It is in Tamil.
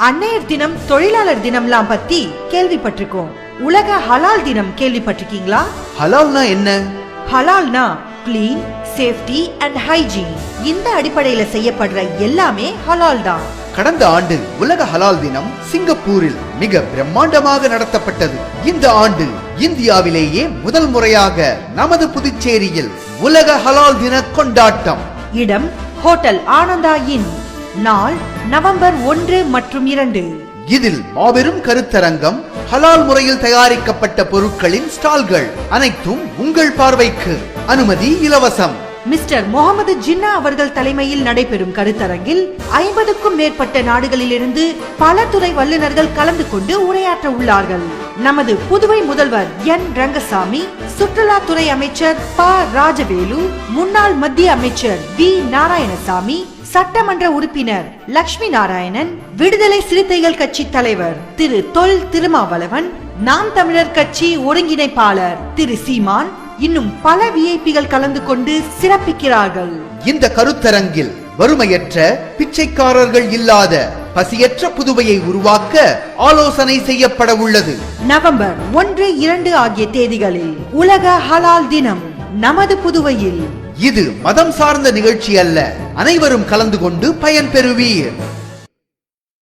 அன்னையர் தினம், தொழிலாளர் தினம்லாம் பத்தி கேள்விப்பட்டிருக்கோம். உலக ஹலால் தினம் கேள்விப்பட்டிருக்கீங்களா? ஹலால்னா என்ன? ஹலால்னா கிளீன், சேஃப்டி அண்ட் ஹைஜீன். இந்த அடிப்படையில செய்யப்படுற எல்லாமே ஹலால் தான். கடந்த ஆண்டு உலக ஹலால் தினம் சிங்கப்பூரில் மிக பிரம்மாண்டமாக நடத்தப்பட்டது. இந்த ஆண்டு இந்தியாவிலேயே முதல் முறையாக நமது புதுச்சேரியில் உலக ஹலால் தின கொண்டாட்டம். இடம் ஹோட்டல் ஆனந்தா இன். நாள் நவம்பர் 1 மற்றும் 2. இதில் மாபெரும் கருத்தரங்கம், ஹலால் முறையில் தயாரிக்கப்பட்ட பொருட்களின் ஸ்டால்கள் அனைத்தும் உங்கள் பார்வைக்கு. அனுமதி இலவசம். மிஸ்டர் முகமது ஜின்னா அவர்கள் தலைமையில் நடைபெறும் கருத்தரங்கில் 50க்கும் மேற்பட்ட நாடுகளிலிருந்து பல துறை வல்லுநர்கள் கலந்து கொண்டு உரையாற்ற உள்ளார்கள். நமது புதுவை முதல்வர் என் ரங்கசாமி, சுற்றுலாத்துறை அமைச்சர் ப ராஜவேலு, முன்னாள் மத்திய அமைச்சர் வி நாராயணசாமி, சட்டமன்ற உறுப்பினர் லட்சுமி நாராயணன், விடுதலை சிறுத்தைகள் கட்சி தலைவர் திரு தொல் திருமாவளவன், நாம் தமிழர் கட்சி ஒருங்கிணைப்பாளர் திரு சீமான், இன்னும் பல விஐபிகள் கலந்து கொண்டு சிறப்பிக்கிறார்கள். இந்த கருத்தரங்கில் வறுமையற்ற, பிச்சைக்காரர்கள் இல்லாத, பசியற்ற புதுவையை உருவாக்க ஆலோசனை செய்யப்பட உள்ளது. நவம்பர் 1, 2 ஆகிய தேதிகளில் உலக ஹலால் தினம் நமது புதுவையில். இது மதம் சார்ந்த நிகழ்ச்சி அல்ல. அனைவரும் கலந்து கொண்டு பயன் பெறுவீர்.